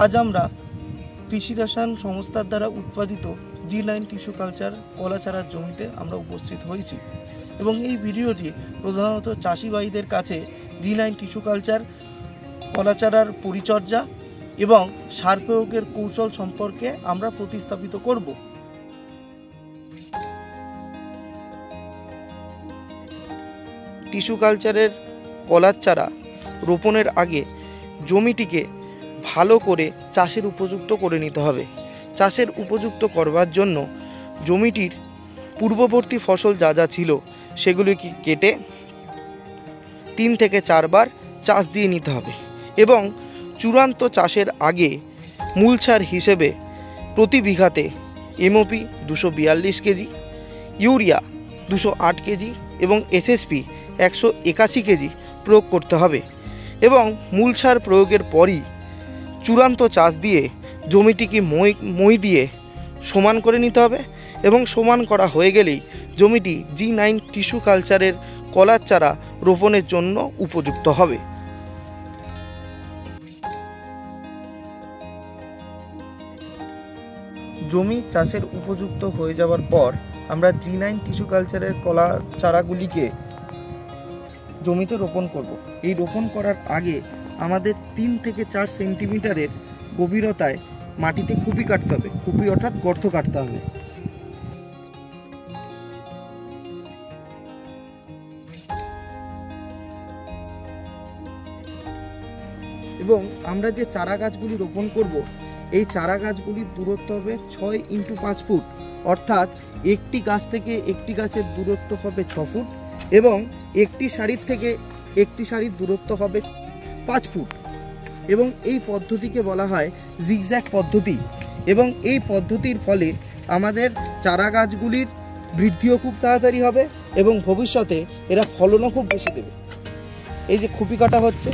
আজ আমরা কৃষি রসায়ন সংস্থার দ্বারা উৎপাদিত G9 টিস্যু কালচার কলা চারার জমিতে আমরা উপস্থিত হয়েছি এবং এই ভিডিওটি প্রধানত চাষি ভাইদের কাছে G9 টিস্যু কালচার কলা চারার পরিচর্যা এবং সার প্রয়োগের কৌশল সম্পর্কে আমরা প্রতিস্থাপিত করব। টিস্যু কালচারের কলার চারা রোপণের আগে জমিটিকে ভালো করে চাষের উপযুক্ত করে নিতে হবে। চাষের উপযুক্ত করবার জন্য জমিটির পূর্ববর্তী ফসল যা যা ছিল সেগুলিকে কেটে 3 থেকে 4 বার চাষ দিয়ে নিতে হবে এবং চূড়ান্ত চাষের আগে মূল সার হিসেবে প্রতি বিঘাতে MOP 242 কেজি, ইউরিয়া 208 কেজি এবং SSP 181 কেজি প্রয়োগ করতে হবে এবং মূল সার প্রয়োগের পরই চূড়ান্ত চাষ দিয়ে জমিটিকে মই দিয়ে সমান করে নিতে হবে এবং সমান করা হয়ে গেলেই জমিটি G9 টিস্যু কালচারের কলার চারা রোপণের জন্য উপযুক্ত হবে। জমি চাষের উপযুক্ত হয়ে যাওয়ার পর আমরা G9 টিস্যু কালচারের কলা চারাগুলিকে জমিতে রোপণ করব। এই রোপণ করার আগে আমাদের 3 থেকে 4 সেন্টিমিটারের গভীরতায় মাটিতে খুপি কাটতে হবে। খুপি অর্থাৎ গর্ত কাটতে হবে এবং আমরা যে চারা গাছগুলি রোপণ করব এই চারা গাছগুলির দূরত্ব হবে 6 × 5 ফুট, অর্থাৎ একটি গাছ থেকে একটি গাছের দূরত্ব হবে 6 ফুট এবং একটি সারির থেকে একটি সারির দূরত্ব হবে 5 ফুট এবং এই পদ্ধতিকে বলা হয় জিগজ্যাগ পদ্ধতি এবং এই পদ্ধতির ফলে আমাদের চারা গাছগুলির বৃদ্ধিও খুব তাড়াতাড়ি হবে এবং ভবিষ্যতে এরা ফলনও খুব বেশি দেবে। এই যে খুপি কাটা হচ্ছে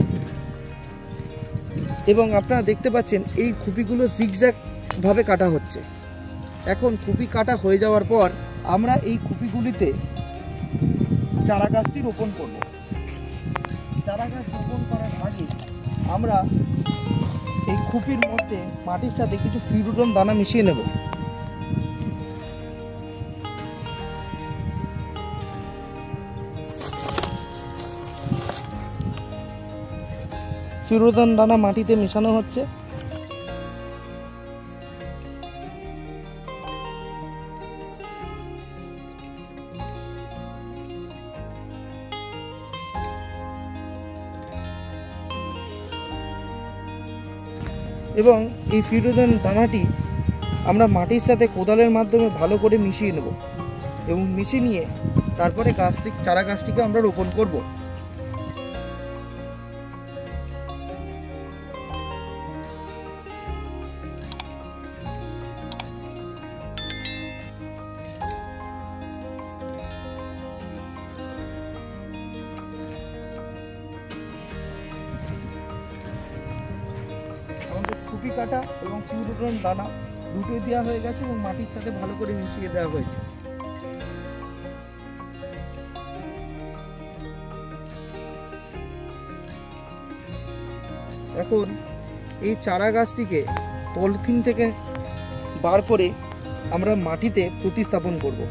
এবং আপনারা দেখতে পাচ্ছেন এই খুপিগুলো জিগজ্যাগ ভাবে কাটা হচ্ছে। এখন খুপি কাটা হয়ে যাওয়ার পর আমরা এই খুপিগুলিতে চারা গাছটি রোপণ করব। চারা গাছ রোপণ করার আগে আমরা এই খুপির মধ্যে মাটির সাথে কিছু ফিরুডন দানা মিশিয়ে নেব। ফিরুডন দানা মাটিতে মেশানো হচ্ছে এবং এই ফিরুডন দানাটি আমরা মাটির সাথে কোদালের মাধ্যমে ভালো করে মিশিয়ে নেব এবং মিশিয়ে নিয়ে তারপরে চারা গাছটিকে আমরা রোপণ করব। খুপি কাটা এবং ফিরুডন দানা দুটোই দেওয়া হয়ে গেছে এবং মাটির সাথে ভালো করে মিশিয়ে দেওয়া হয়েছে। এখন এই চারা গাছটিকে পলিথিন থেকে বার করে আমরা মাটিতে প্রতিস্থাপন করব।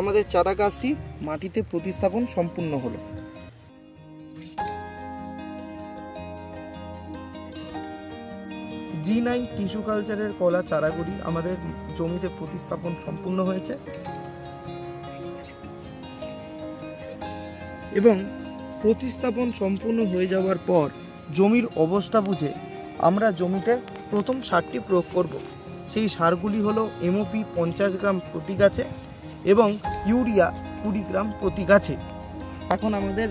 আমাদের চারা গাছটি মাটিতে প্রতিস্থাপন সম্পূর্ণ হলো। G9 টিস্যু কালচারের কলা চারাগুলি আমাদের জমিতে প্রতিস্থাপন সম্পূর্ণ হয়েছে এবং প্রতিস্থাপন সম্পূর্ণ হয়ে যাওয়ার পর জমির অবস্থা বুঝে আমরা জমিতে প্রথম সারটি প্রয়োগ করব। সেই সারগুলি হলো MOP 50 গ্রাম প্রতি গাছে এবং ইউরিয়া 20 গ্রাম প্রতি গাছে। এখন আমাদের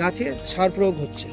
গাছে সার প্রয়োগ হচ্ছে।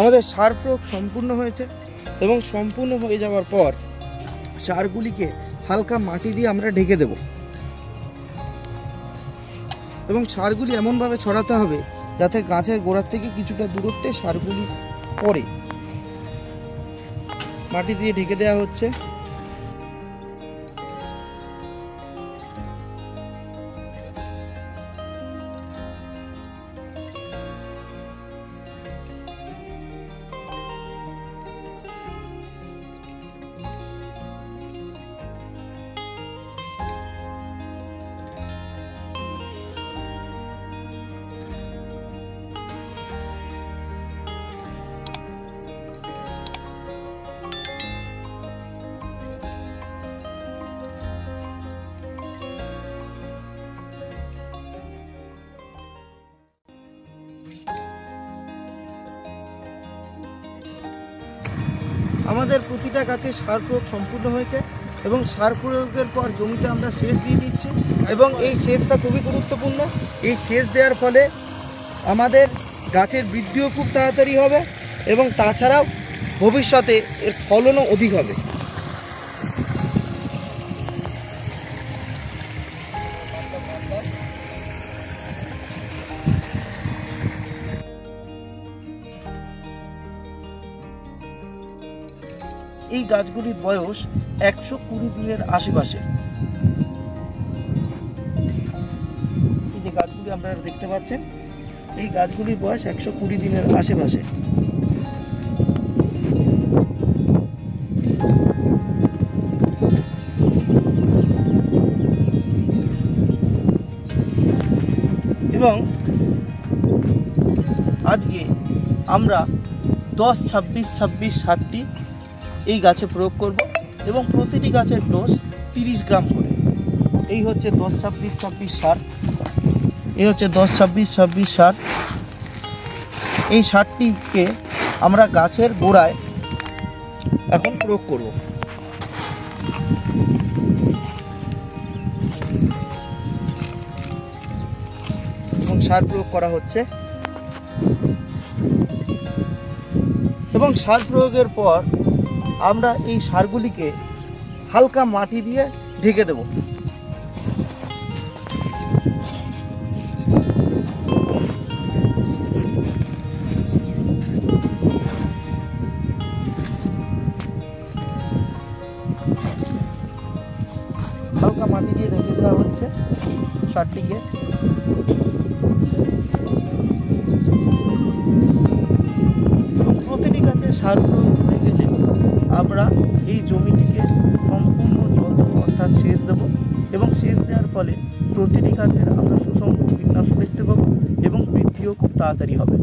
আমাদের সার প্রয়োগ সম্পূর্ণ হয়েছে এবং সম্পূর্ণ হয়ে যাওয়ার পর সারগুলিকে হালকা মাটি দিয়ে আমরা ঢেকে দেব এবং সারগুলি এমনভাবে ছড়াতে হবে যাতে গাছের গোড়ার থেকে কিছুটা দূরত্বে সারগুলি পড়ে। মাটি দিয়ে ঢেকে দেওয়া হচ্ছে। আমাদের প্রতিটা গাছে সার প্রয়োগ সম্পূর্ণ হয়েছে এবং সার প্রয়োগের পর জমিতে আমরা সেচ দিয়ে দিচ্ছি এবং এই সেচটা খুবই গুরুত্বপূর্ণ। এই সেচ দেওয়ার ফলে আমাদের গাছের বৃদ্ধিও খুব তাড়াতাড়ি হবে এবং তাছাড়াও ভবিষ্যতে এর ফলনও অধিক হবে। এই গাছগুলির বয়স 120 দিনের আশেপাশে। এই যে গাছগুলি আপনারা দেখতে পাচ্ছেন, এই গাছগুলির বয়স 120 দিনের আশেপাশে। এবং আজকে আমরা 10-26-26-60টি এই গাছে প্রয়োগ করব এবং প্রতিটি গাছের ডোজ 30 গ্রাম করে। এই হচ্ছে 10-26-26 সার, এই হচ্ছে 10-26-26 সার। এই সারটিকে আমরা গাছের গোড়ায় এখন প্রয়োগ করব। এবং সার প্রয়োগ করা হচ্ছে এবং সার প্রয়োগের পর আমরা এই সারগুলিকে হালকা মাটি দিয়ে ঢেকে দেব। হালকা মাটি দিয়ে ঢেকে দেওয়া হচ্ছে সারটিকে। প্রতিটি গাছে সার প্রয়োগ হয়ে গেলে আমরা এই জমিটিকে সম্পূর্ণ জল দেবো, অর্থাৎ সেচ দেবো এবং সেচ দেওয়ার ফলে প্রতিটি গাছের আমরা সুষম বিন্যাস দেখতে পাবো এবং বৃদ্ধিও খুব তাড়াতাড়ি হবে।